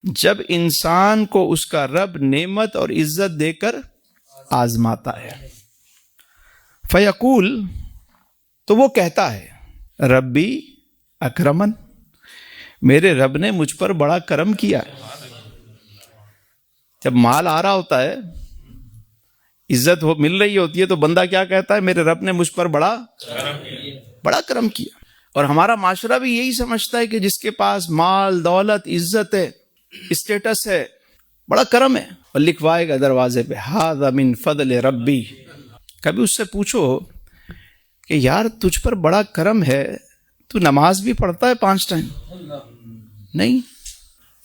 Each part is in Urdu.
جب انسان کو اس کا رب نعمت اور عزت دے کر آزماتا ہے. فیقول، تو وہ کہتا ہے ربی اکرمن، میرے رب نے مجھ پر بڑا کرم کیا. جب مال آ رہا ہوتا ہے، عزت مل رہی ہوتی ہے، تو بندہ کیا کہتا ہے؟ میرے رب نے مجھ پر بڑا کرم کیا. اور ہمارا معاشرہ بھی یہی سمجھتا ہے کہ جس کے پاس مال، دولت، عزت ہے، اسٹیٹس ہے، بڑا کرم ہے، اور لکھوائے گا دروازے پہ ھذا من فضل ربی. کبھی اس سے پوچھو کہ یار تجھ پر بڑا کرم ہے، تو نماز بھی پڑھتا ہے 5 ٹائم؟ نہیں.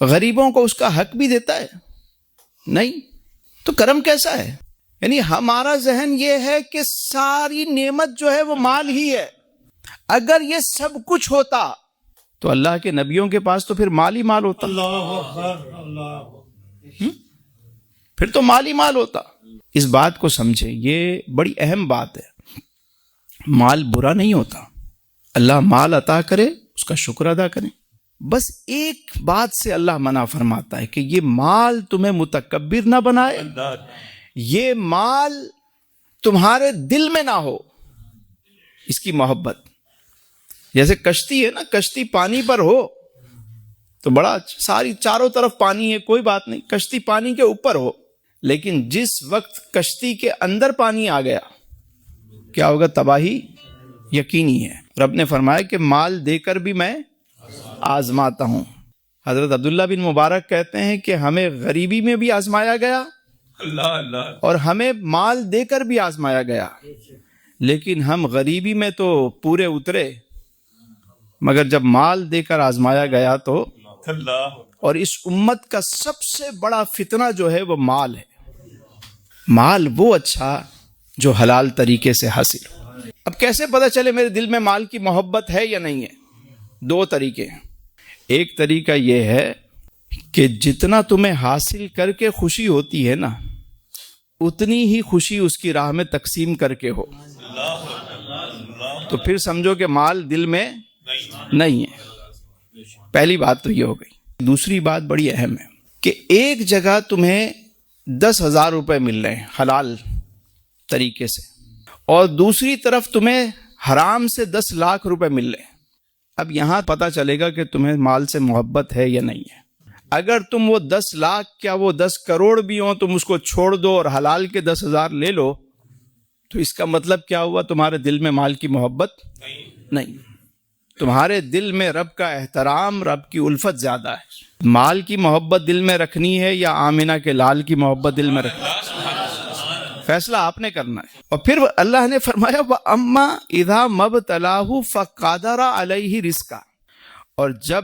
غریبوں کو اس کا حق بھی دیتا ہے؟ نہیں. تو کرم کیسا ہے؟ یعنی ہمارا ذہن یہ ہے کہ ساری نعمت جو ہے وہ مال ہی ہے. اگر یہ سب کچھ ہوتا تو اللہ کے نبیوں کے پاس تو پھر مال ہی مال ہوتا. پھر تو مال ہی مال ہوتا. اس بات کو سمجھے، یہ بڑی اہم بات ہے. مال برا نہیں ہوتا. اللہ مال عطا کرے، اس کا شکر ادا کریں. بس ایک بات سے اللہ منع فرماتا ہے کہ یہ مال تمہیں متکبر نہ بنائے، یہ مال تمہارے دل میں نہ ہو اس کی محبت. جیسے کشتی ہے نا، کشتی پانی پر ہو تو بڑا اچھا، ساری چاروں طرف پانی ہے، کوئی بات نہیں، کشتی پانی کے اوپر ہو. لیکن جس وقت کشتی کے اندر پانی آ گیا، کیا ہوگا؟ تباہی یقینی ہے. رب نے فرمایا کہ مال دے کر بھی میں آزماتا ہوں. حضرت عبداللہ بن مبارک کہتے ہیں کہ ہمیں غریبی میں بھی آزمایا گیا اور ہمیں مال دے کر بھی آزمایا گیا، لیکن ہم غریبی میں تو پورے اترے، مگر جب مال دے کر آزمایا گیا تو. اور اس امت کا سب سے بڑا فتنہ جو ہے وہ مال ہے. مال وہ اچھا جو حلال طریقے سے حاصل ہو. اب کیسے پتہ چلے میرے دل میں مال کی محبت ہے یا نہیں ہے؟ 2 طریقے ہیں. ایک طریقہ یہ ہے کہ جتنا تمہیں حاصل کر کے خوشی ہوتی ہے نا، اتنی ہی خوشی اس کی راہ میں تقسیم کر کے ہو، تو پھر سمجھو کہ مال دل میں نہیں ہے. پہلی بات تو یہ ہو گئی. دوسری بات بڑی اہم ہے کہ ایک جگہ تمہیں 10,000 روپے مل رہے ہیں حلال طریقے سے، اور دوسری طرف تمہیں حرام سے 10 لاکھ روپے مل رہے ہیں. اب یہاں پتہ چلے گا کہ تمہیں مال سے محبت ہے یا نہیں ہے. اگر تم وہ 10 لاکھ کیا وہ 10 کروڑ بھی ہوں، تم اس کو چھوڑ دو اور حلال کے 10,000 لے لو، تو اس کا مطلب کیا ہوا؟ تمہارے دل میں مال کی محبت نہیں. تمہارے دل میں رب کا احترام، رب کی الفت زیادہ ہے. مال کی محبت دل میں رکھنی ہے یا آمنہ کے لال کی محبت دل میں رکھنی ہے؟ فیصلہ آپ نے کرنا ہے. اور پھر اللہ نے فرمایا وَأَمَّا إِذَا مَبْتَلَاهُ فَقَدَرَ عَلَيْهِ رِزْقًا، اور جب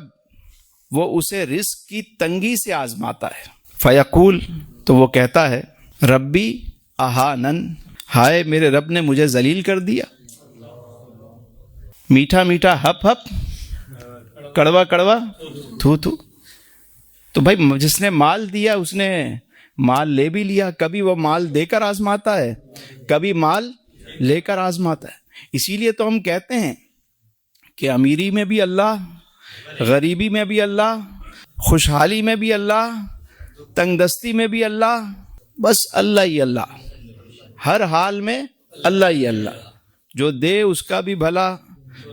وہ اسے رزق کی تنگی سے آزماتا ہے، فیقول، تو وہ کہتا ہے ربی اہانن، ہائے میرے رب نے مجھے ذلیل کر دیا. میٹھا میٹھا ہپ ہپ، کڑوا کڑوا تھو تھو. تو بھائی جس نے مال دیا اس نے مال لے بھی لیا. کبھی وہ مال دے کر آزماتا ہے، کبھی مال لے کر آزماتا ہے. اسی لیے تو ہم کہتے ہیں کہ امیری میں بھی اللہ، غریبی میں بھی اللہ، خوشحالی میں بھی اللہ، تنگ دستی میں بھی اللہ، بس اللہ ہی اللہ، ہر حال میں اللہ ہی اللہ. جو دے اس کا بھی بھلا،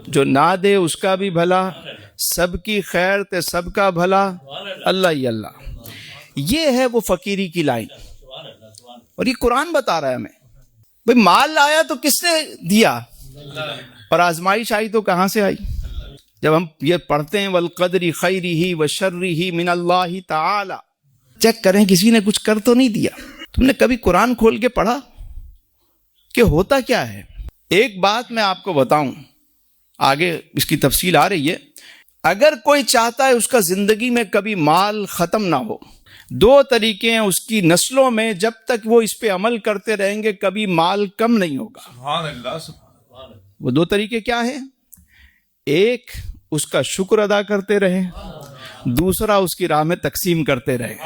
جو نہ دے اس کا بھی بھلا، سب کی خیر تے سب کا بھلا، اللہ ہی اللہ. یہ ہے وہ فقیری کی لائن، اور یہ قرآن بتا رہا ہے ہمیں. بھئی مال آیا تو کس نے دیا، اور آزمائش آئی تو کہاں سے آئی؟ جب ہم یہ پڑھتے ہیں وَالْقَدْرِ خَيْرِهِ وَشَرِّهِ مِنَ اللَّهِ تَعَالَى، چیک کریں کسی نے کچھ کر تو نہیں دیا. تم نے کبھی قرآن کھول کے پڑھا کہ ہوتا کیا ہے؟ ایک بات میں آپ کو بتاؤں، آگے اس کی تفصیل آ رہی ہے. اگر کوئی چاہتا ہے اس کا زندگی میں کبھی مال ختم نہ ہو، 2 طریقے ہیں اس کی نسلوں میں، جب تک وہ اس پہ عمل کرتے رہیں گے کبھی مال کم نہیں ہوگا. سبحان اللہ. وہ 2 طریقے کیا ہیں؟ ایک اس کا شکر ادا کرتے رہیں، دوسرا اس کی راہ میں تقسیم کرتے رہیں.